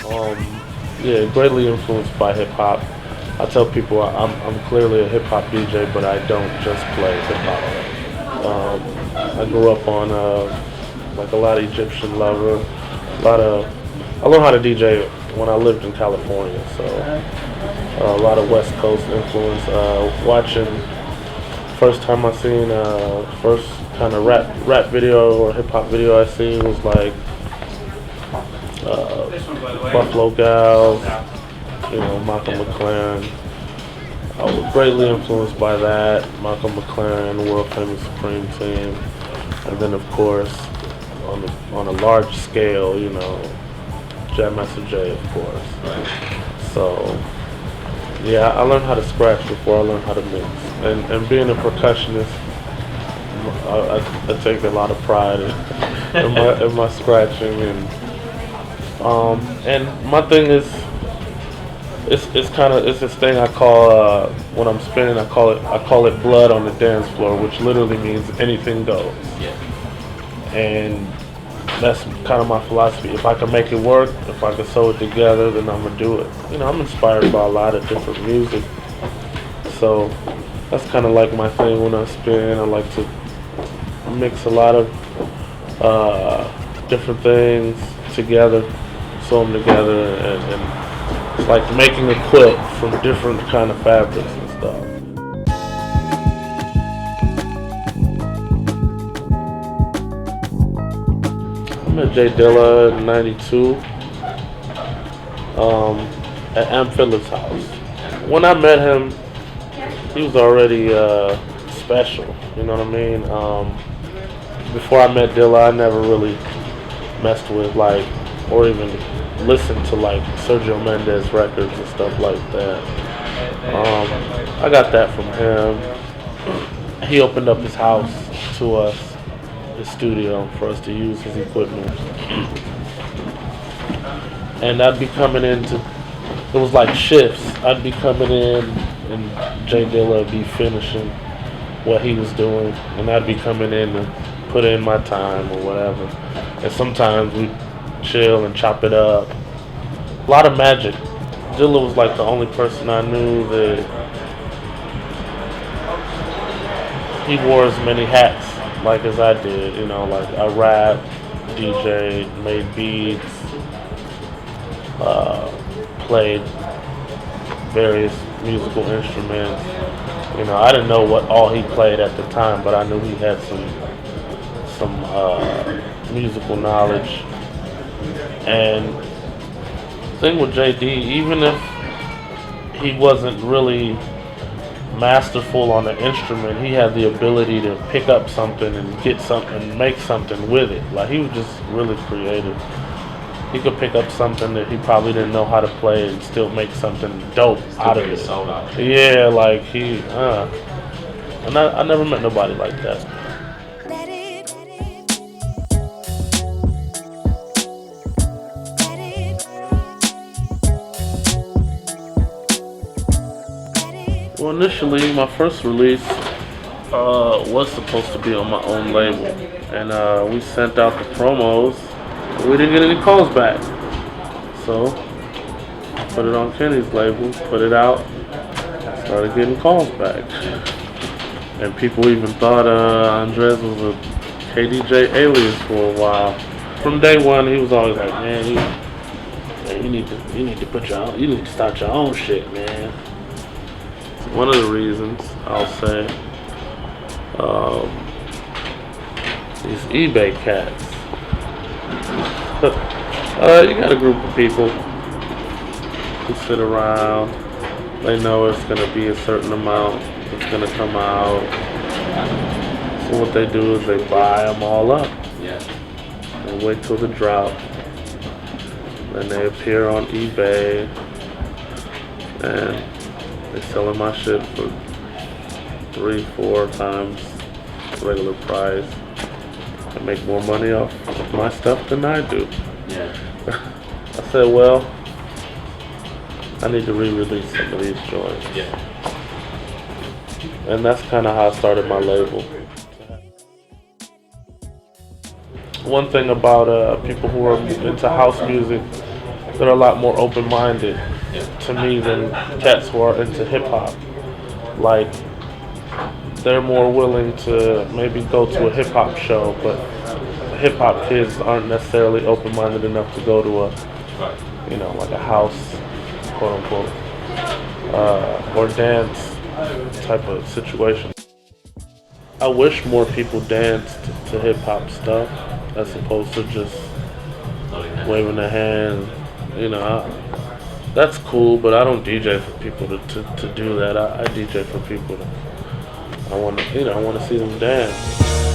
Yeah, greatly influenced by hip hop. I tell people I'm clearly a hip hop DJ, but I don't just play hip hop. I grew up on like a lot of Egyptian lover, a lot of. I learned how to DJ when I lived in California, so a lot of West Coast influence. Watching first time I seen first kind of rap video or hip hop video I seen was like Buffalo Gals, Malcolm McLaren. I was greatly influenced by that. Malcolm McLaren, the world famous Supreme Team, and then of course on a large scale, Jam Master Jay, of course. So yeah, I learned how to scratch before I learned how to mix, and being a percussionist, I take a lot of pride in my scratching and my thing is, it's this thing I call when I'm spinning, I call it blood on the dance floor, which literally means anything goes. Yeah. And that's kind of my philosophy. If I can make it work, if I can sew it together, then I'm gonna do it. I'm inspired by a lot of different music, so that's kind of like my thing when I spin. I like to mix a lot of different things together, sew them together, and it's like making a quilt from different kind of fabrics and stuff. I met J Dilla in '92 at Amp Fiddler's house. When I met him, he was already special. You know what I mean? Before I met Dilla, I never really messed with or even listened to Sergio Mendes records and stuff like that. I got that from him. He opened up his house to us, his studio, for us to use his equipment. And I'd be coming into, it was like shifts. I'd be coming in and J Dilla would be finishing what he was doing, and I'd be coming in to put in my time or whatever. And sometimes we'd chill and chop it up. A lot of magic. Dilla was like the only person I knew that he wore as many hats as I did. I rapped, DJ, made beats, played various musical instruments. I didn't know what all he played at the time, but I knew he had some musical knowledge. And the thing with JD, even if he wasn't really masterful on the instrument, he had the ability to pick up something and get something and make something with it. He was just really creative. He could pick up something that he probably didn't know how to play and still make something dope out of it. Yeah, and I never met nobody like that. Well, initially, my first release was supposed to be on my own label, and we sent out the promos. We didn't get any calls back, so put it on Kenny's label, put it out, started getting calls back, and people even thought Andres was a KDJ alias for a while. From day one, he was always like, "Man, you need to start your own shit, man." One of the reasons I'll say, these eBay cats. You got a group of people who sit around. They know it's gonna be a certain amount that's gonna come out. So what they do is they buy them all up. Yeah. They wait till the drop. Then they appear on eBay, and they're selling my shit for 3-4 times regular price. I make more money off of my stuff than I do. Yeah. I said, well, I need to re-release some of these joints. Yeah. And that's kind of how I started my label. One thing about people who are into house music, they're a lot more open-minded to me than cats who are into hip-hop. Like, they're more willing to maybe go to a hip-hop show, but hip-hop kids aren't necessarily open-minded enough to go to like a house, quote-unquote, or dance type of situation. I wish more people danced to hip-hop stuff as opposed to just waving a hand. That's cool, but I don't DJ for people to do that. I DJ for people I want to see them dance.